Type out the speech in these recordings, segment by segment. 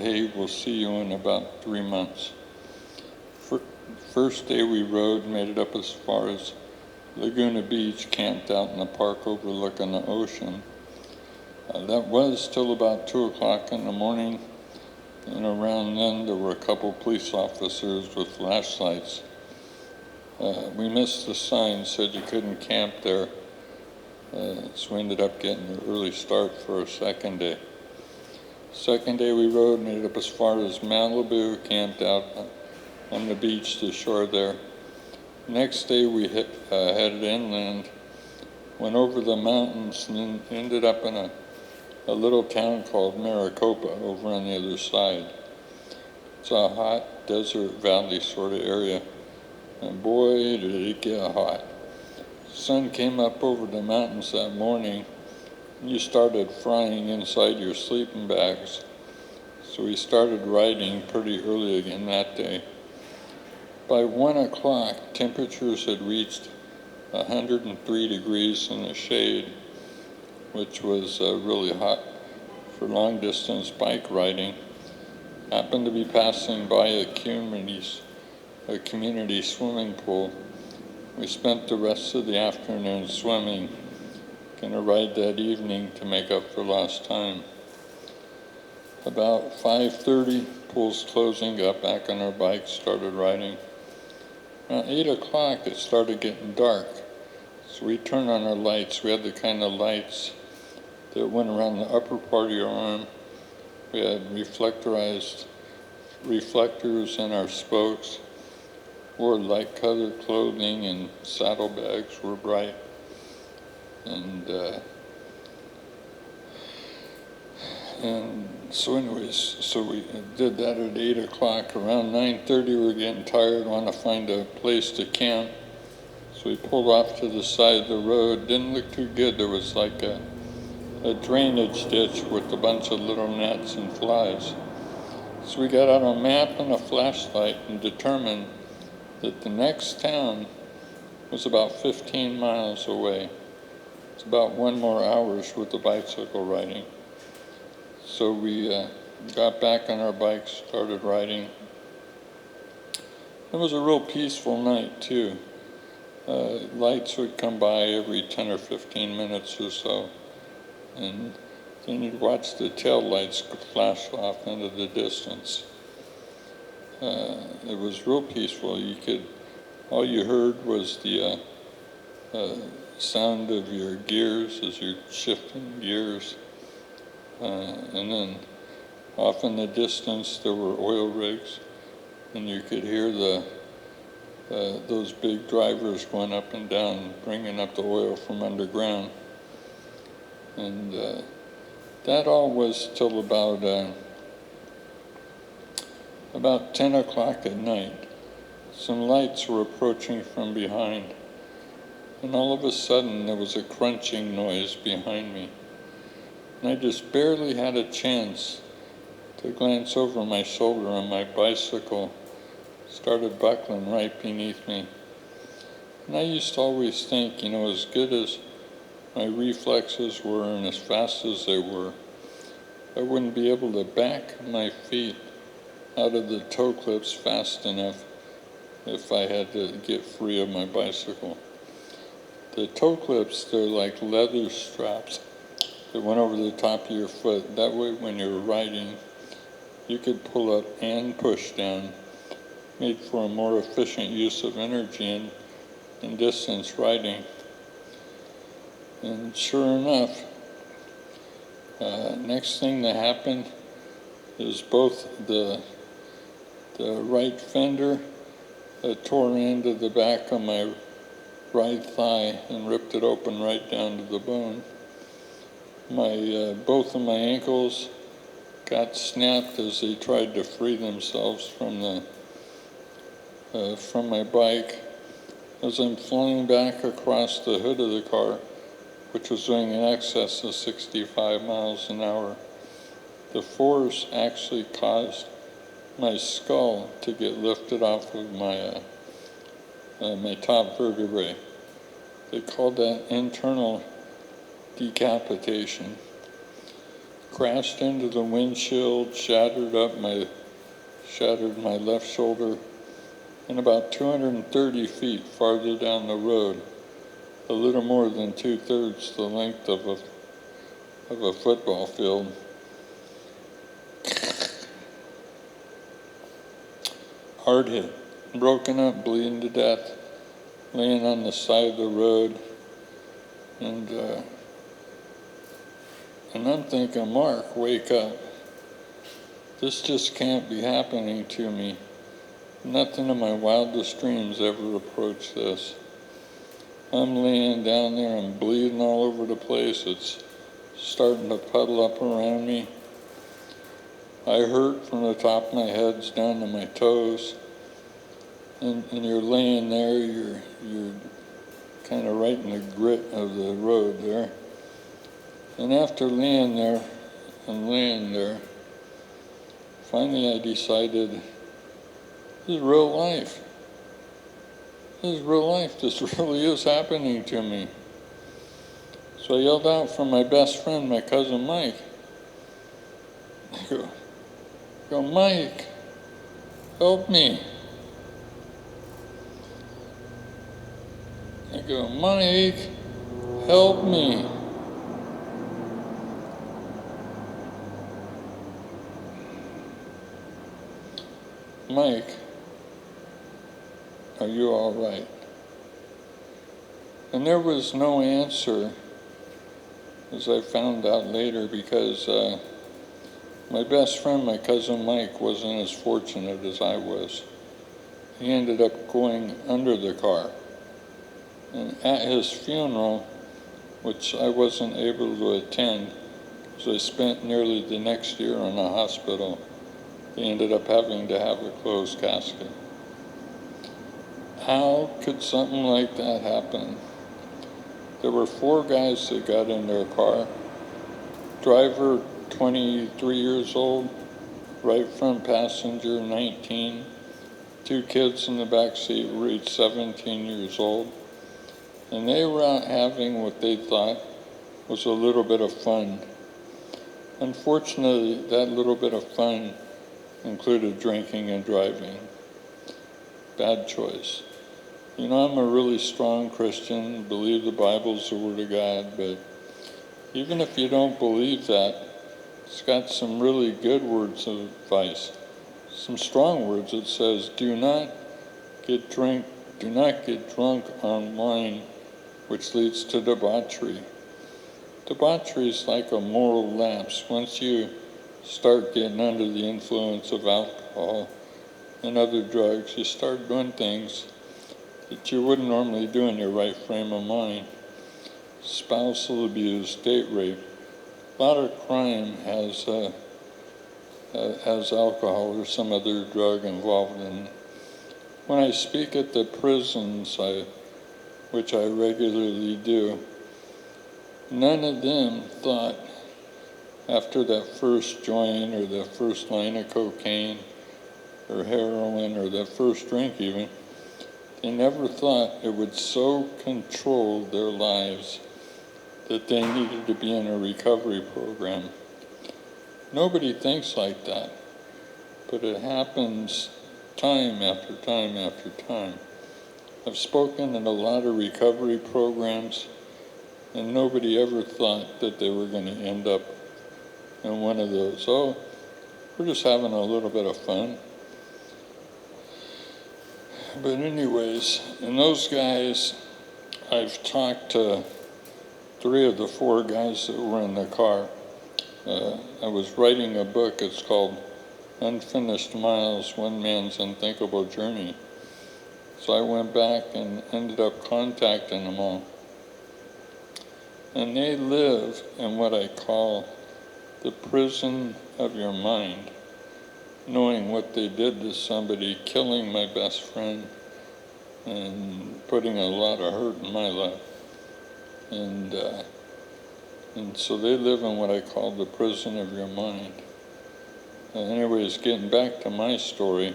Hey, we'll see you in about 3 months. First day we rode, made it up as far as Laguna Beach, camped out in the park overlooking the ocean. That was till about 2 o'clock in the morning, and around then there were a couple police officers with flashlights. We missed the sign, said you couldn't camp there, so we ended up getting an early start for our second day. Second day we rode, made it up as far as Malibu, camped out on the beach, the shore there. Next day we headed inland, went over the mountains, and then ended up in a little town called Maricopa over on the other side. It's a hot desert valley sort of area, and boy did it get hot. The sun came up over the mountains that morning, and you started frying inside your sleeping bags. So we started riding pretty early again that day. By 1 o'clock, temperatures had reached 103 degrees in the shade, which was really hot for long distance bike riding. Happened to be passing by a community swimming pool. We spent the rest of the afternoon swimming, gonna ride that evening to make up for lost time. About 5:30, pool's closing, got back on our bikes, started riding. Around 8 o'clock, it started getting dark, so we turned on our lights. We had the kind of lights that went around the upper part of your arm. We had reflectors in our spokes, wore light-colored clothing, and saddlebags were bright. And so we did that at 8 o'clock. Around 9:30, we were getting tired, wanted to find a place to camp. So we pulled off to the side of the road. Didn't look too good. There was like a drainage ditch with a bunch of little gnats and flies. So we got out a map and a flashlight and determined that the next town was about 15 miles away. It's about 1 more hours with the bicycle riding. So we got back on our bikes, started riding. It was a real peaceful night too. Lights would come by every 10 or 15 minutes or so, and then you'd watch the tail lights flash off into the distance. It was real peaceful. All you heard was the sound of your gears as you're shifting gears. And then off in the distance there were oil rigs, and you could hear those big drivers going up and down, bringing up the oil from underground. And that all was till about 10 o'clock at night. Some lights were approaching from behind, and all of a sudden there was a crunching noise behind me. And I just barely had a chance to glance over my shoulder, and my bicycle started buckling right beneath me. And I used to always think, as good as my reflexes were and as fast as they were, I wouldn't be able to back my feet out of the toe clips fast enough if I had to get free of my bicycle. The toe clips, they're like leather straps that went over the top of your foot. That way, when you were riding, you could pull up and push down, made for a more efficient use of energy in distance riding. And sure enough, next thing that happened is both the right fender tore into the back of my right thigh and ripped it open right down to the bone. Both of my ankles got snapped as they tried to free themselves from my bike. As I'm flying back across the hood of the car, which was doing in excess of 65 miles an hour, the force actually caused my skull to get lifted off of my top vertebrae. They called that internal decapitation. crashed into the windshield, shattered my left shoulder, and about 230 feet farther down the road, a little more than 2/3 the length of a football field. Hard hit, broken up, bleeding to death, laying on the side of the road, and I'm thinking, Mark, wake up. This just can't be happening to me. Nothing in my wildest dreams ever approached this. I'm laying down there, I'm bleeding all over the place. It's starting to puddle up around me. I hurt from the top of my head down to my toes. And you're laying there, you're kind of right in the grit of the road there. And after laying there, finally I decided, this is real life. This is real life. This really is happening to me. So I yelled out for my best friend, my cousin Mike. I go, Mike, help me. I go, Mike, help me. Mike, are you all right? And there was no answer, as I found out later, because my best friend, my cousin Mike, wasn't as fortunate as I was. He ended up going under the car. And at his funeral, which I wasn't able to attend, because I spent nearly the next year in a hospital, he ended up having to have a closed casket. How could something like that happen? There were 4 guys that got in their car. Driver, 23 years old, right front passenger, 19. 2 kids in the back seat were each 17 years old. And they were out having what they thought was a little bit of fun. Unfortunately, that little bit of fun included drinking and driving. Bad choice. You know, I'm a really strong Christian, believe the Bible's the Word of God, but even if you don't believe that, it's got some really good words of advice. Some strong words. It says, do not get drunk on wine, which leads to debauchery. Debauchery is like a moral lapse. Once you start getting under the influence of alcohol and other drugs, you start doing things that you wouldn't normally do in your right frame of mind. Spousal abuse, date rape. A lot of crime has alcohol or some other drug involved in it. When I speak at the prisons, which I regularly do, none of them thought, after that first joint or that first line of cocaine or heroin or that first drink even, they never thought it would so control their lives that they needed to be in a recovery program. Nobody thinks like that, but it happens time after time after time. I've spoken in a lot of recovery programs, and nobody ever thought that they were going to end up in one of those. Oh, we're just having a little bit of fun. But anyways, and those guys, I've talked to 3 of the 4 guys that were in the car. I was writing a book. It's called Unfinished Miles, One Man's Unthinkable Journey. So I went back and ended up contacting them all. And they live in what I call the prison of your mind, knowing what they did to somebody, killing my best friend, and putting a lot of hurt in my life. And so they live in what I call the prison of your mind. Anyways, getting back to my story,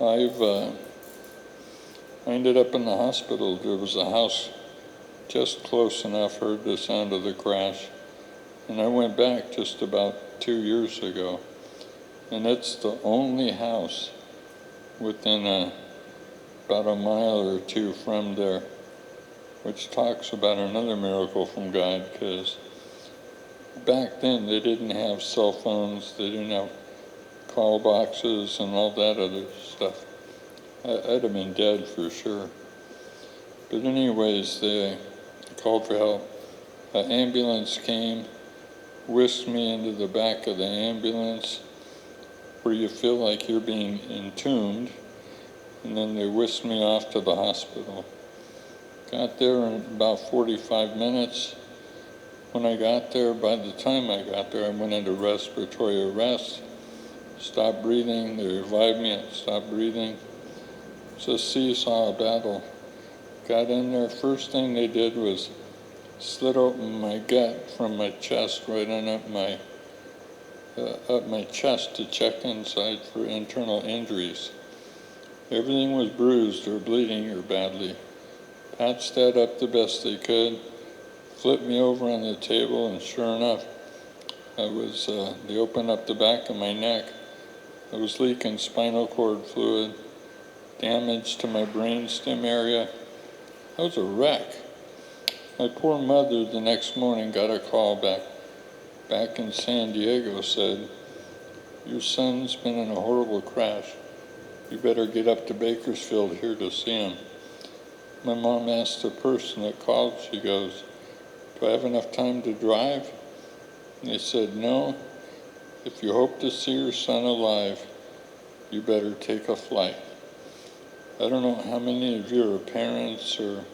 I ended up in the hospital. There was a house just close enough, heard the sound of the crash. And I went back just about 2 years ago, and it's the only house within about a mile or two from there, which talks about another miracle from God, because back then they didn't have cell phones, they didn't have call boxes and all that other stuff. I'd have been dead for sure. But anyways, they called for help. An ambulance came, whisked me into the back of the ambulance where you feel like you're being entombed, and then they whisked me off to the hospital. Got there in about 45 minutes. When I got there, by the time I got there, I went into respiratory arrest, stopped breathing, they revived me, I stopped breathing. It's a seesaw battle. Got in there, first thing they did was slit open my gut from my chest right on up my chest to check inside for internal injuries. Everything was bruised or bleeding or badly. Patched that up the best they could, flipped me over on the table, and sure enough, they opened up the back of my neck. I was leaking spinal cord fluid, damage to my brainstem area. I was a wreck. My poor mother the next morning got a call back in San Diego, said, "Your son's been in a horrible crash. You better get up to Bakersfield here to see him." My mom asked the person that called, she goes, "Do I have enough time to drive?" And they said, "No, if you hope to see your son alive, you better take a flight." I don't know how many of you are parents or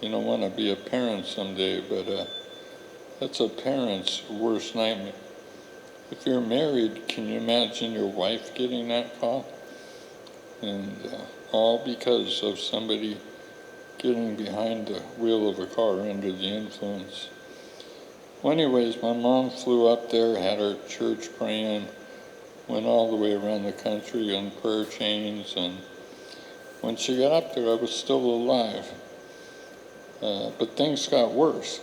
want to be a parent someday, but that's a parent's worst nightmare. If you're married, can you imagine your wife getting that call? And all because of somebody getting behind the wheel of a car under the influence. Well, anyways, my mom flew up there, had her church praying, went all the way around the country on prayer chains, and when she got up there, I was still alive. But things got worse.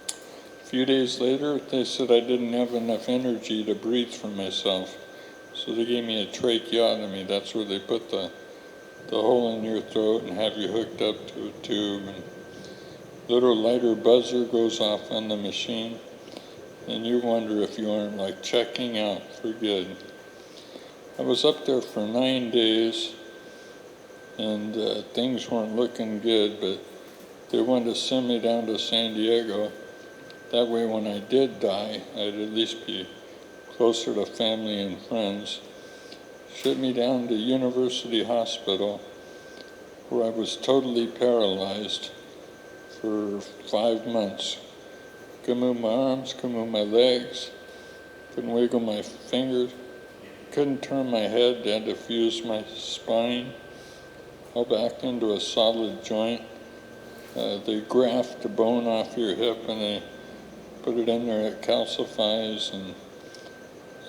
A few days later, they said I didn't have enough energy to breathe for myself. So they gave me a tracheotomy. That's where they put the hole in your throat and have you hooked up to a tube. And little lighter buzzer goes off on the machine, and you wonder if you aren't like checking out for good. I was up there for 9 days, and things weren't looking good, but they wanted to send me down to San Diego. That way when I did die, I'd at least be closer to family and friends. Shipped me down to University Hospital, where I was totally paralyzed for 5 months. Couldn't move my arms, couldn't move my legs, couldn't wiggle my fingers, couldn't turn my head, they had to fuse my spine all back into a solid joint. They graft the bone off your hip and they put it in there, it calcifies, and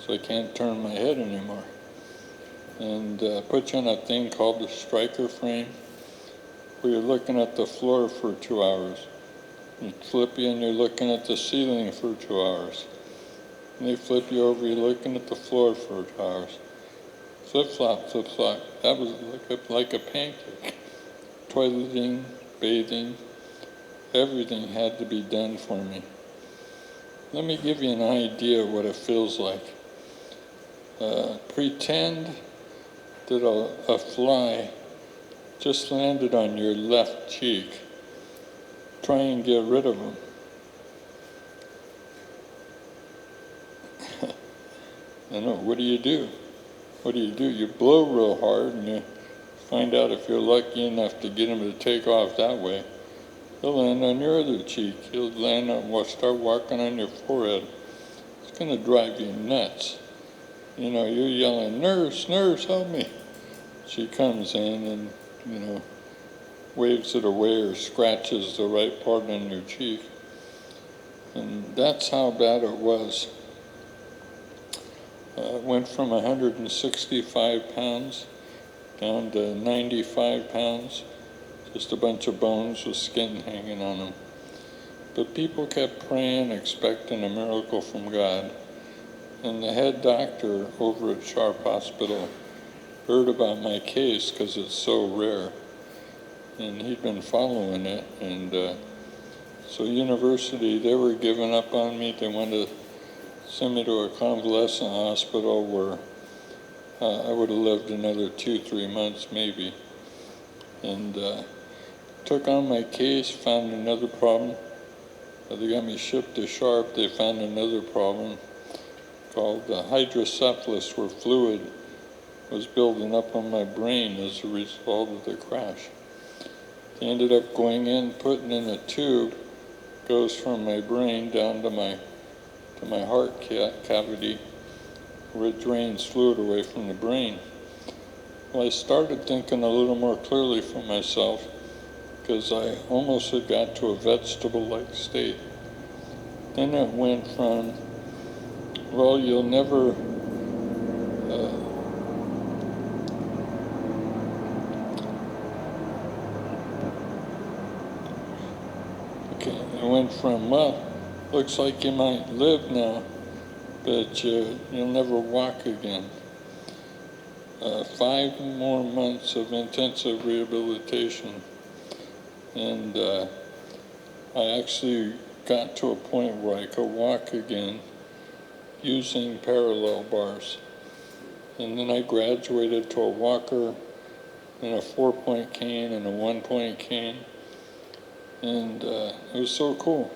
so I can't turn my head anymore. And put you on a thing called the striker frame, where you're looking at the floor for 2 hours. You flip you and you're looking at the ceiling for 2 hours. And they flip you over, you're looking at the floor for 2 hours. Flip-flop, flip-flop. That was like a pancake. Toileting, bathing, everything had to be done for me. Let me give you an idea of what it feels like. Pretend that a fly just landed on your left cheek. Try and get rid of them. I know, what do you do? What do? You blow real hard and you find out if you're lucky enough to get them to take off that way. They'll land on your other cheek. He'll start walking on your forehead. It's going to drive you nuts. You're yelling, "Nurse, nurse, help me." She comes in and, waves it away or scratches the right part on your cheek. And that's how bad it was. Went from 165 pounds down to 95 pounds, just a bunch of bones with skin hanging on them. But people kept praying, expecting a miracle from God. And the head doctor over at Sharp Hospital heard about my case because it's so rare. And he'd been following it. And so university, they were giving up on me. They wanted to send me to a convalescent hospital where I would have lived another 2-3 months maybe. And took on my case, found another problem. They got me shipped to Sharp. They found another problem called hydrocephalus, where fluid was building up on my brain as a result of the crash. They ended up going in, putting in a tube, goes from my brain down to my heart cavity, where it drains fluid away from the brain. Well, I started thinking a little more clearly for myself, because I almost had got to a vegetable-like state. Then it went from, well, you'll never it went from, well, looks like you might live now, but you'll never walk again. 5 more months of intensive rehabilitation. And I actually got to a point where I could walk again using parallel bars. And then I graduated to a walker and a 4-point cane and a 1-point cane. And it was so cool.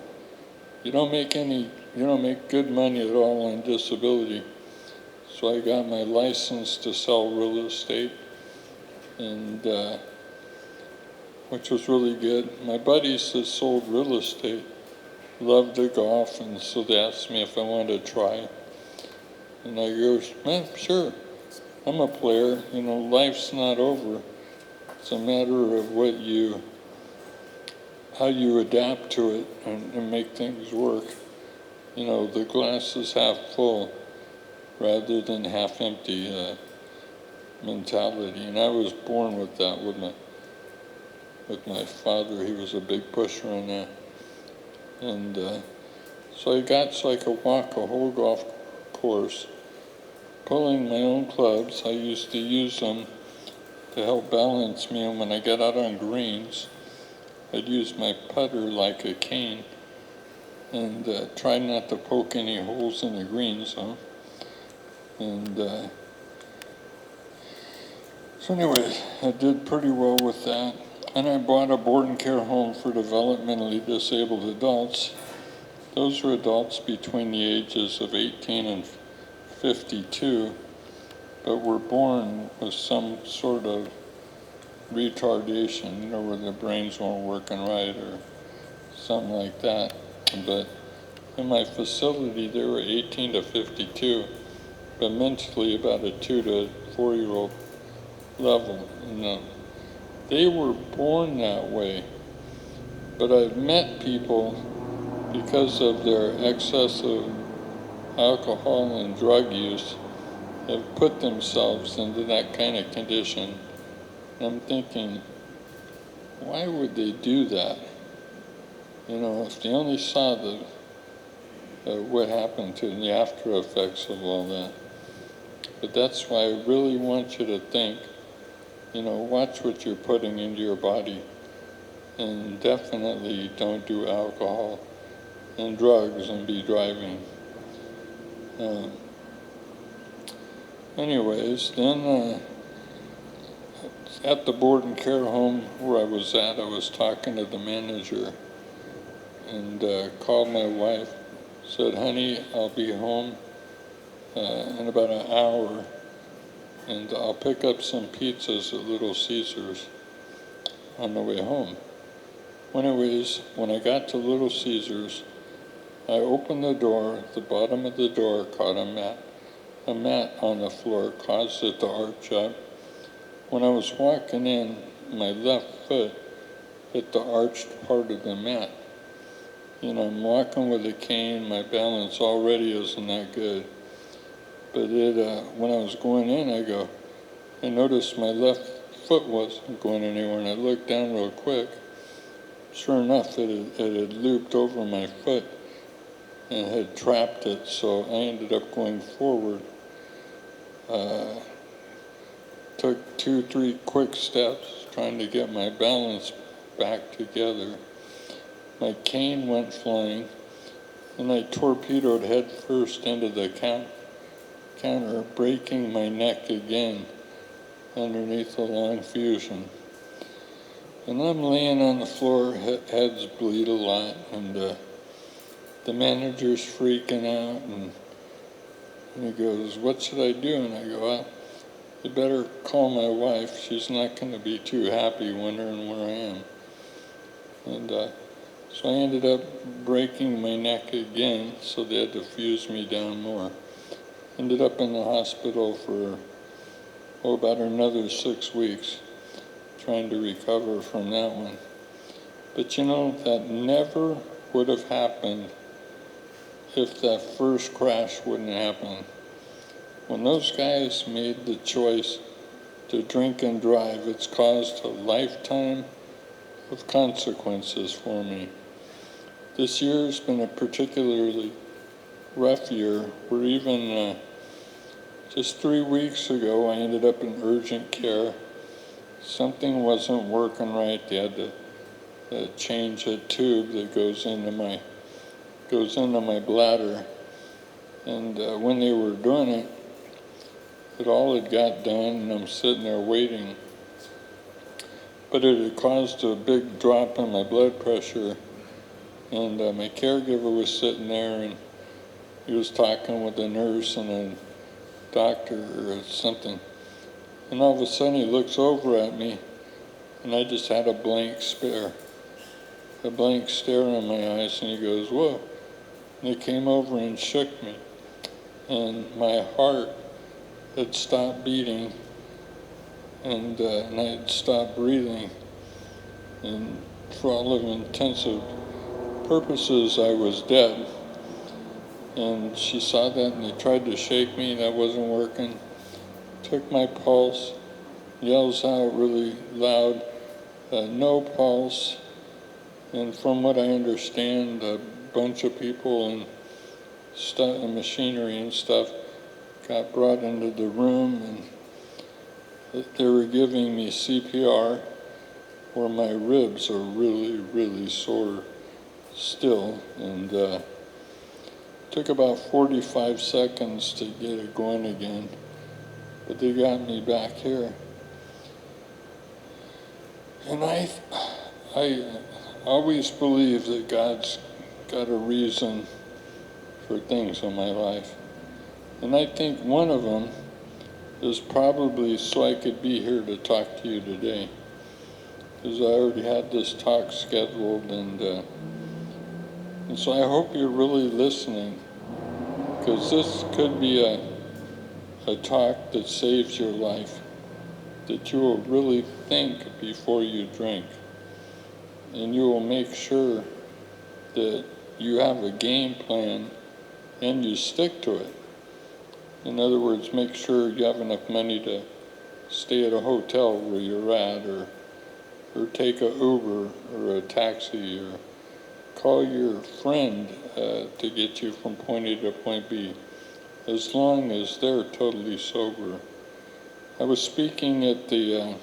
You don't make good money at all on disability. So I got my license to sell real estate, and which was really good. My buddies that sold real estate loved to golf, and so they asked me if I wanted to try. And I go, man, sure, I'm a player. Life's not over. It's a matter of how you adapt to it and make things work. The glass is half full rather than half empty mentality. And I was born with that with my father. He was a big pusher on that. And so I could walk a whole golf course, pulling my own clubs. I used to use them to help balance me, and when I got out on greens, I'd use my putter like a cane and try not to poke any holes in the green zone. And so anyway, I did pretty well with that. And I bought a board and care home for developmentally disabled adults. Those were adults between the ages of 18 and 52, but were born with some sort of retardation, where their brains weren't working right or something like that. But in my facility, they were 18 to 52, but mentally about a 2 to 4-year-old level. They were born that way. But I've met people, because of their excessive alcohol and drug use, have put themselves into that kind of condition. I'm thinking, why would they do that? If they only saw what happened to them, the after effects of all that. But that's why I really want you to think, watch what you're putting into your body. And definitely don't do alcohol and drugs and be driving. Anyways, then at the board and care home where I was at, I was talking to the manager and called my wife, said, honey, I'll be home in about an hour, and I'll pick up some pizzas at Little Caesars on the way home. Anyways, when I got to Little Caesars, I opened the door. The bottom of the door caught a mat. A mat on the floor caused it to arch up. When I was walking in, my left foot hit the arched part of the mat. I'm walking with a cane. My balance already isn't that good. But when I was going in, I noticed my left foot wasn't going anywhere, and I looked down real quick. sure enough, it had looped over my foot and had trapped it, so I ended up going forward. Took 2-3 quick steps trying to get my balance back together. My cane went flying, and I torpedoed head first into the counter, breaking my neck again underneath the long fusion. And I'm laying on the floor, heads bleed a lot, and the manager's freaking out, and he goes, "What should I do?" And I go, "Well, you better call my wife. She's not going to be too happy wondering where I am." And so I ended up breaking my neck again, so they had to fuse me down more. Ended up in the hospital for about another 6 weeks, trying to recover from that one. But you know, that never would have happened if that first crash wouldn't happen. When those guys made the choice to drink and drive, it's caused a lifetime of consequences for me. This year's been a particularly rough year, where even just 3 weeks ago I ended up in urgent care. Something wasn't working right. They had to change a tube that goes into my bladder. And when they were doing it, it all had got done, and I'm sitting there waiting. But it had caused a big drop in my blood pressure, and my caregiver was sitting there, and he was talking with a nurse and a doctor or something. And all of a sudden he looks over at me, and I just had a blank stare in my eyes, and he goes, "Whoa." And he came over and shook me, and my heart had stopped beating, and I had stopped breathing, and for all of intensive purposes I was dead. And she saw that, and they tried to shake me. That wasn't working. Took my pulse, yells out really loud, "No pulse." And from what I understand, a bunch of people and machinery and stuff got brought into the room, and they were giving me CPR, where my ribs are really, really sore still. And took about 45 seconds to get it going again, but they got me back here. And I always believe that God's got a reason for things in my life. And I think one of them is probably so I could be here to talk to you today, because I already had this talk scheduled, and so I hope you're really listening, because this could be a talk that saves your life, that you will really think before you drink, and you will make sure that you have a game plan and you stick to it. In other words, make sure you have enough money to stay at a hotel where you're at, or take a Uber or a taxi, or call your friend to get you from point A to point B, as long as they're totally sober. I was speaking at the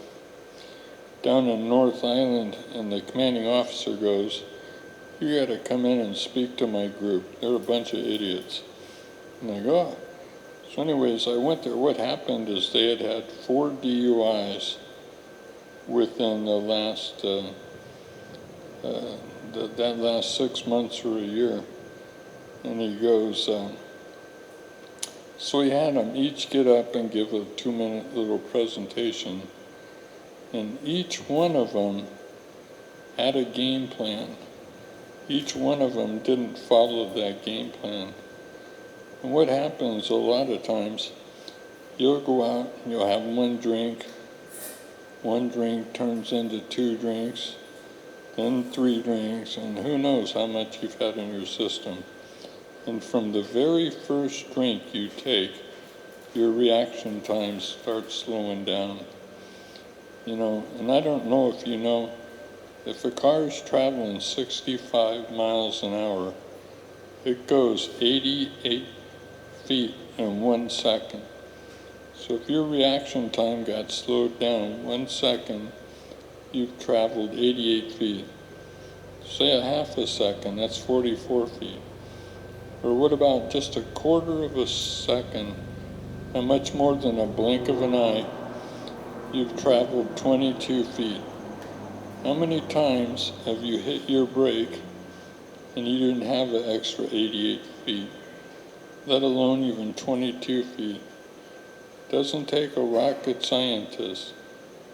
down in North Island, and the commanding officer goes, "You got to come in and speak to my group. They're a bunch of idiots." And I go, "Oh." So anyways, I went there. What happened is they had had 4 DUIs within the last that last 6 months or a year. And he goes, so he had them each get up and give a 2-minute little presentation. And each one of them had a game plan. Each one of them didn't follow that game plan. And what happens a lot of times, you'll go out, you'll have one drink turns into 2 drinks, then 3 drinks, and who knows how much you've had in your system. And from the very first drink you take, your reaction time starts slowing down. You know, and I don't know if you know, If a car is traveling 65 miles an hour, it goes 88 feet in 1 second. So if your reaction time got slowed down 1 second, you've traveled 88 feet. Say a half a second, that's 44 feet. Or what about just a quarter of a second, and much more than a blink of an eye, you've traveled 22 feet. How many times have you hit your brake and you didn't have an extra 88 feet, let alone even 22 feet? Doesn't take a rocket scientist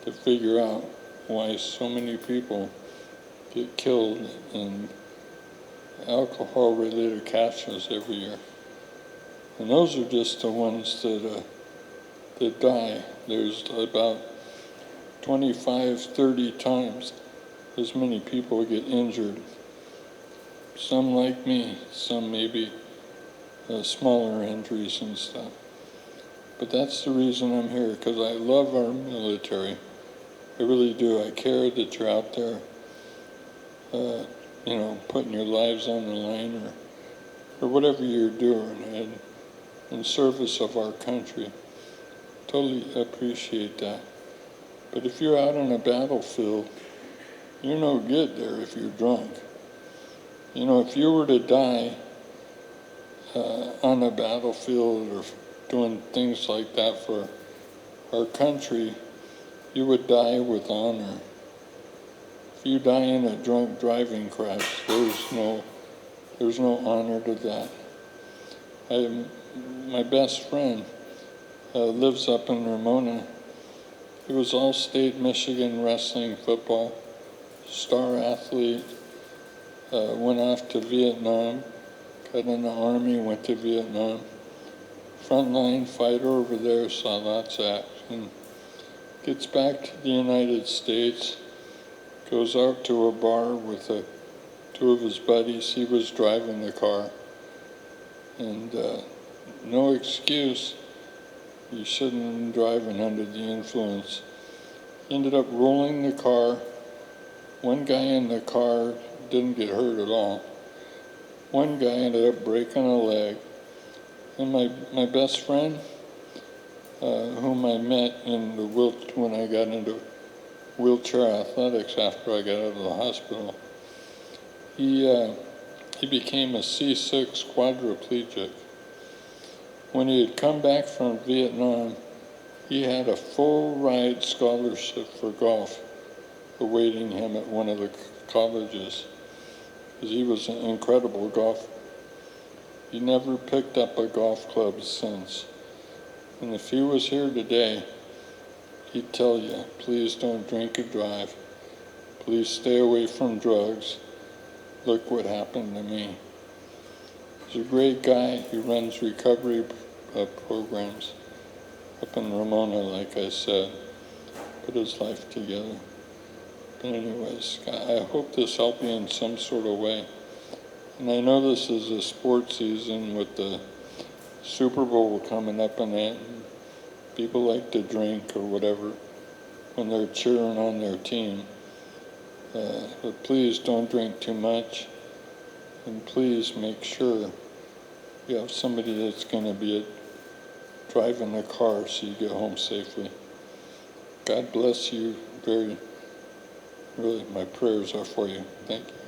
to figure out why so many people get killed in alcohol-related crashes every year. And those are just the ones that die. There's about 25, 30 times as many people get injured. Some like me, some maybe smaller injuries and stuff. But that's the reason I'm here, because I love our military. I really do. I care that you're out there, putting your lives on the line or whatever you're doing in service of our country. Totally appreciate that. But if you're out on a battlefield, you're no good there if you're drunk. If you were to die on a battlefield or doing things like that for our country, you would die with honor. If you die in a drunk driving crash, there's no honor to that. My best friend lives up in Ramona. He was all-state Michigan wrestling football, star athlete, went off to Vietnam, got in the Army, went to Vietnam. Frontline fighter over there, saw lots of action. Gets back to the United States, goes out to a bar with two of his buddies. He was driving the car. And no excuse, you shouldn't have been driving under the influence. He ended up rolling the car. One guy in the car didn't get hurt at all. One guy ended up breaking a leg. And my best friend, whom I met when I got into wheelchair athletics after I got out of the hospital, he became a C6 quadriplegic. When he had come back from Vietnam, he had a full ride scholarship for golf awaiting him at one of the colleges, because he was an incredible golfer. He never picked up a golf club since. And if he was here today, he'd tell you, please don't drink or drive. Please stay away from drugs. Look what happened to me. He's a great guy. He runs recovery programs up in Ramona, like I said. Put his life together. But anyways, I hope this helped you in some sort of way. And I know this is a sports season with the Super Bowl coming up and that. And people like to drink or whatever when they're cheering on their team. But please don't drink too much. And please make sure you have somebody that's going to be driving the car so you get home safely. God bless you. Really, my prayers are for you. Thank you.